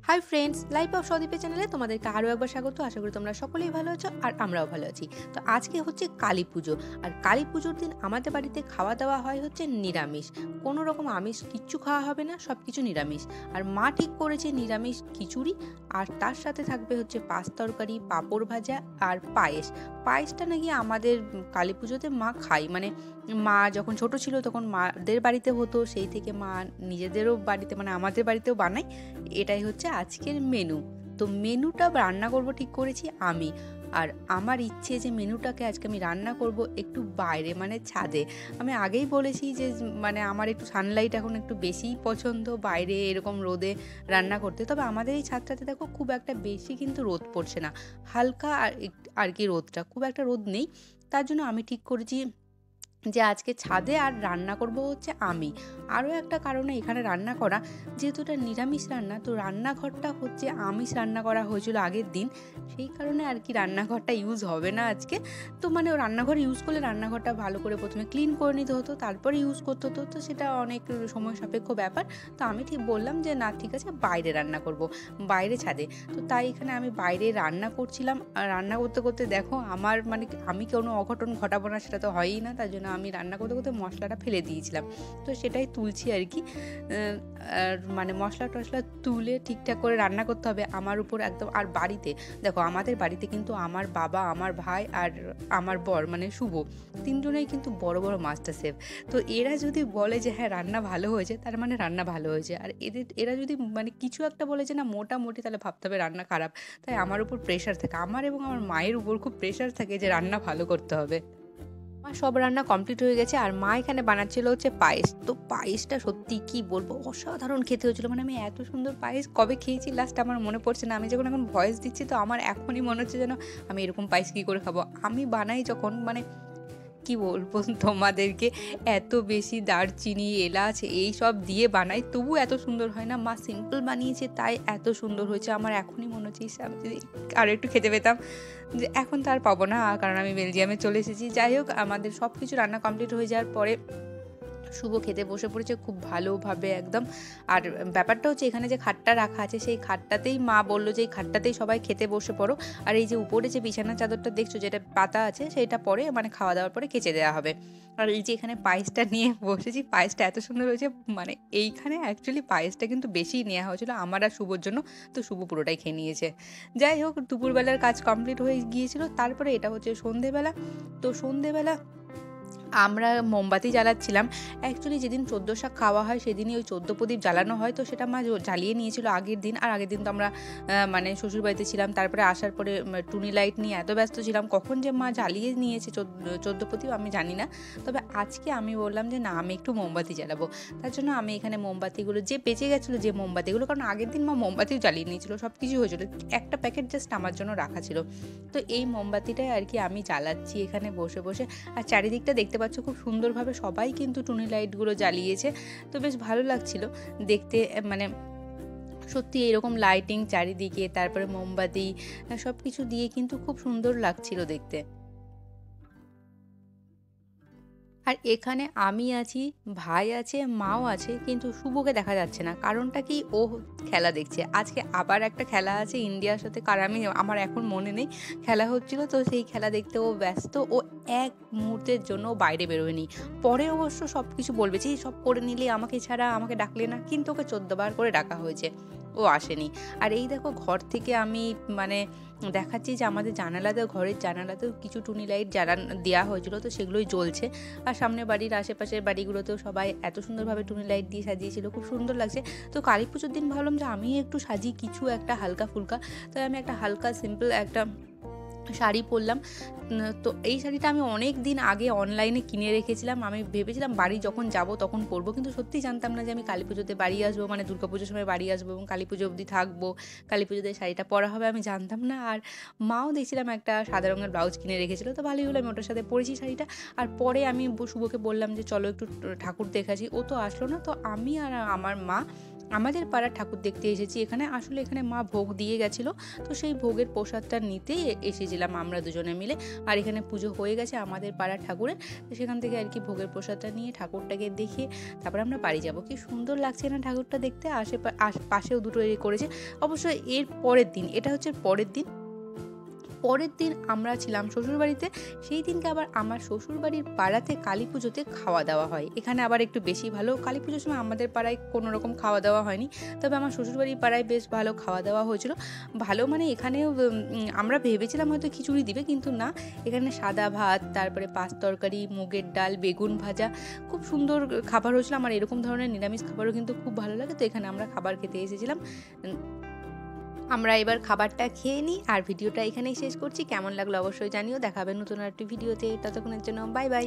Hi friends, life of সদীপের চ্যানেলে তোমাদেরকে আরও একবার স্বাগত। আশা করি তোমরা সকলেই ভালো আছো আর আমরাও ভালো আছি। তো আজকে হচ্ছে কালী পুজো, আর কালী পুজোর দিন আমাদের বাড়িতে খাওয়া দাওয়া হয় হচ্ছে নিরামিষ। কোনো রকম আমিষ কিচ্ছু খাওয়া হবে না, সব কিছু নিরামিষ। আর মা ঠিক করেছে নিরামিষ খিচুড়ি, আর তার সাথে থাকবে হচ্ছে পাঁচ তরকারি, পাঁপড় ভাজা আর পায়েস। পায়েসটা নাকি আমাদের কালী পুজোতে মা খায়, মানে মা যখন ছোট ছিল তখন মাদের বাড়িতে হতো, সেই থেকে মা নিজেদেরও বাড়িতে মানে আমাদের বাড়িতেও বানায়। এটাই হচ্ছে আজকের মেনু। তো মেনুটা রান্না করব ঠিক করেছি আমি, আর আমার ইচ্ছে যে মেনুটাকে আজকে আমি রান্না করব একটু বাইরে, মানে ছাদে। আমি আগেই বলেছি যে মানে আমার একটু সানলাইট এখন একটু বেশিই পছন্দ, বাইরে এরকম রোদে রান্না করতে। তবে আমাদের এই ছাদটাতে দেখো খুব একটা বেশি কিন্তু রোদ পড়ছে না, হালকা আর কি রোদটা, খুব একটা রোদ নেই। তার জন্য আমি ঠিক করেছি যে আজকে ছাদে আর রান্না করব হচ্ছে আমি। আরও একটা কারণে এখানে রান্না করা, যেহেতু এটা নিরামিষ রান্না, তো রান্নাঘরটা হচ্ছে আমিষ রান্না করা হয়েছিল আগের দিন, সেই কারণে আর কি রান্নাঘরটা ইউজ হবে না আজকে। তো মানে রান্নাঘর ইউজ করলে রান্নাঘরটা ভালো করে প্রথমে ক্লিন করে নিতে হতো, তারপরে ইউজ করতে হতো, তো সেটা অনেক সময় সাপেক্ষ ব্যাপার। তো আমি ঠিক বললাম যে না, ঠিক আছে, বাইরে রান্না করব, বাইরে ছাদে। তো তাই এখানে আমি বাইরে রান্না করছিলাম, আর রান্না করতে করতে দেখো আমার মানে আমি কোনো অঘটন ঘটাবো না সেটা তো হয়ই না, তার জন্য আমি রান্না করতে করতে মশলাটা ফেলে দিয়েছিলাম। তো সেটাই তুলছি আর কি। আর মানে মশলা টশলা তুলে ঠিকঠাক করে রান্না করতে হবে আমার উপর একদম। আর বাড়িতে দেখো, আমাদের বাড়িতে কিন্তু আমার বাবা, আমার ভাই আর আমার বর মানে শুভ, তিনজনেই কিন্তু বড় বড় মাস্টার শেফ। তো এরা যদি বলে যে হ্যাঁ রান্না ভালো হয়েছে, তার মানে রান্না ভালো হয়েছে। আর এরা যদি মানে কিছু একটা বলে যে না মোটামুটি, তাহলে ভাবতে হবে রান্না খারাপ। তাই আমার উপর প্রেশার থাকে, আমার এবং আমার মায়ের উপর খুব প্রেশার থাকে যে রান্না ভালো করতে হবে। আমার সব রান্না কমপ্লিট হয়ে গেছে, আর মা এখানে বানাচ্ছিল হচ্ছে পায়েস। তো পায়েসটা সত্যি কি বলবো, অসাধারণ খেতে হয়েছিল। মানে আমি এত সুন্দর পায়েস কবে খেয়েছি লাস্ট আমার মনে পড়ছে না। আমি যখন এখন ভয়েস দিচ্ছি তো আমার এখনই মনে হচ্ছে যেন আমি এরকম পায়েস কী করে খাবো। আমি বানাই যখন, মানে কি বলবো তোমাদেরকে, এত বেশি দারচিনি এলাচ এই সব দিয়ে বানাই, তবু এত সুন্দর হয় না। মা সিম্পল বানিয়েছে তাই এত সুন্দর হয়েছে। আমার এখনই মনে হচ্ছে আমি যদি আরও একটু খেতে পেতাম, যে এখন তো আর পাবো না, কারণ আমি বেলজিয়ামে চলে এসেছি। যাই হোক, আমাদের সব কিছু রান্না কমপ্লিট হয়ে যাওয়ার পরে শুভ খেতে বসে পড়েছে খুব ভালোভাবে একদম। আর ব্যাপারটা হচ্ছে এখানে যে খাটটা রাখা আছে, সেই খাটটাতেই মা বললো যে এই খাটটাতেই সবাই খেতে বসে পড়ো। আর এই যে উপরে যে বিছানা চাদরটা দেখছো যেটা পাতা আছে, সেটা পরে মানে খাওয়া দাওয়ার পরে কেচে দেওয়া হবে। আর এই যে এখানে পায়েসটা নিয়ে বসেছি, পায়েসটা এত সুন্দর হয়েছে। মানে এইখানে অ্যাকচুয়ালি পায়েসটা কিন্তু বেশি নেওয়া হয়েছিল আমার আর শুভর জন্য, তো শুভ পুরোটাই খেয়ে নিয়েছে। যাই হোক, দুপুরবেলার কাজ কমপ্লিট হয়ে গিয়েছিল। তারপরে এটা হচ্ছে সন্ধেবেলা। তো সন্ধেবেলা আমরা মোমবাতি জ্বালাচ্ছিলাম। অ্যাকচুয়ালি যেদিন 14 শাক খাওয়া হয় সেদিনই ওই 14 প্রদীপ জ্বালানো হয়। তো সেটা মা জ্বালিয়ে নিয়েছিল আগের দিন। আর আগের দিন তো আমরা মানে শ্বশুরবাড়িতে ছিলাম, তারপরে আসার পরে টুনি লাইট নিয়ে এত ব্যস্ত ছিলাম, কখন যে মা জ্বালিয়ে নিয়েছে 14 প্রদীপ আমি জানি না। তবে আজকে আমি বললাম যে না, আমি একটু মোমবাতি জ্বালাবো। তার জন্য আমি এখানে মোমবাতিগুলো যে বেঁচে গেছিলো, যে মোমবাতিগুলো, কারণ আগের দিন মা মোমবাতিও জ্বালিয়ে নিয়েছিল, সব কিছু হয়েছিল, একটা প্যাকেট জাস্ট আমার জন্য রাখা ছিল। তো এই মোমবাতিটাই আর কি আমি জ্বালাচ্ছি এখানে বসে বসে। আর চারিদিকটা দেখতে পাচ্ছ খুব সুন্দরভাবে সবাই কিন্তু টুনি লাইটগুলো জ্বালিয়েছে। তো বেশ ভালো লাগছিল দেখতে, মানে সত্যি এরকম লাইটিং চারিদিকে, তারপরে মোমবাতি সব কিছু দিয়ে কিন্তু খুব সুন্দর লাগছিল দেখতে। আর এখানে আমি আছি, ভাই আছে, মাও আছে, কিন্তু শুভকে দেখা যাচ্ছে না। কারণটা কি, ও খেলা দেখছে। আজকে আবার একটা খেলা আছে ইন্ডিয়ার সাথে, আমার এখন মনে নেই, খেলা হচ্ছিল, তো সেই খেলা দেখতে ও ব্যস্ত। ও এক মুহূর্তের জন্য বাইরে বেরোয়নি। পরে অবশ্য সব কিছু বলবে যে সব করে নিলে আমাকে ছাড়া, আমাকে ডাকলে না, কিন্তু ওকে 14 বার করে ডাকা হয়েছে, ও আসেনি। আর এই দেখো, ঘর থেকে আমি মানে দেখাচ্ছি যে আমাদের ঘরের জানালাতেও কিছু টুনি লাইট দেওয়া হয়েছিল, তো সেগুলোই জ্বলছে। আর সামনের বাড়ির আশেপাশের বাড়িগুলোতেও সবাই এত সুন্দরভাবে টুনি লাইট দিয়ে সাজিয়েছিল, খুব সুন্দর লাগছে। তো কালী পুজোর দিন ভাবলাম যে আমি একটু সাজি কিছু একটা হালকা ফুলকা। তাই আমি একটা হালকা সিম্পল একটা শাড়ি পরলাম। তো এই শাড়িটা আমি অনেক দিন আগে অনলাইনে কিনে রেখেছিলাম। আমি ভেবেছিলাম বাড়ি যখন যাব তখন পরবো, কিন্তু সত্যিই জানতাম না যে আমি কালী পুজোতে বাড়ি আসবো, মানে দুর্গাপুজোর সময় বাড়ি আসবো এবং কালী পুজো অবধি থাকবো, কালী পুজোতে শাড়িটা পরা হবে, আমি জানতাম না। আর মাও দেখছিলাম একটা সাদা রঙের ব্লাউজ কিনে রেখেছিলো, তো ভালোই হলো, আমি ওটার সাথে পরেছি শাড়িটা। আর পরে আমি শুভকে বললাম যে চলো একটু ঠাকুর দেখাচ্ছি, ও তো আসলো না। তো আমি আর আমার মা আমাদের পাড়ার ঠাকুর দেখতে এসেছি এখানে। আসলে এখানে মা ভোগ দিয়ে গেছিলো, তো সেই ভোগের প্রসাদটা নিতেই এসেছিলাম আমরা দুজনে মিলে। আর এখানে পুজো হয়ে গেছে আমাদের পাড়ার ঠাকুরের, তো সেখান থেকে আর কি ভোগের প্রসাদটা নিয়ে ঠাকুরটাকে দেখে তারপর আমরা বাড়ি যাব। কি সুন্দর লাগছে না ঠাকুরটা দেখতে, পাশেও দুটো করেছে। অবশ্যই এর পরের দিন, এটা হচ্ছে পরের দিন আমরা ছিলাম শ্বশুরবাড়িতে। সেই দিনকে আবার আমার শ্বশুরবাড়ির পাড়াতে কালী পুজোতে খাওয়া দাওয়া হয়। এখানে আবার একটু বেশি ভালো, কালী পুজোর সময় আমাদের পাড়ায় কোনো রকম খাওয়া দাওয়া হয়নি, তবে আমার শ্বশুরবাড়ির পাড়ায় বেশ ভালো খাওয়া দাওয়া হয়েছিল। ভালো মানে এখানেও আমরা ভেবেছিলাম হয়তো খিচুড়ি দিবে, কিন্তু না, এখানে সাদা ভাত, তারপরে পাঁচ তরকারি, মুগের ডাল, বেগুন ভাজা, খুব সুন্দর খাবার হয়েছিল। আমার এরকম ধরনের নিরামিষ খাবারও কিন্তু খুব ভালো লাগে, তো এখানে আমরা খাবার খেতে এসেছিলাম। আমরা এবার খাবারটা খেয়ে নিই আর ভিডিওটা এখানেই শেষ করছি। কেমন লাগলো অবশ্যই জানিও। দেখা হবে নতুন আরেকটি ভিডিওতে। ততক্ষণের জন্য বাই বাই।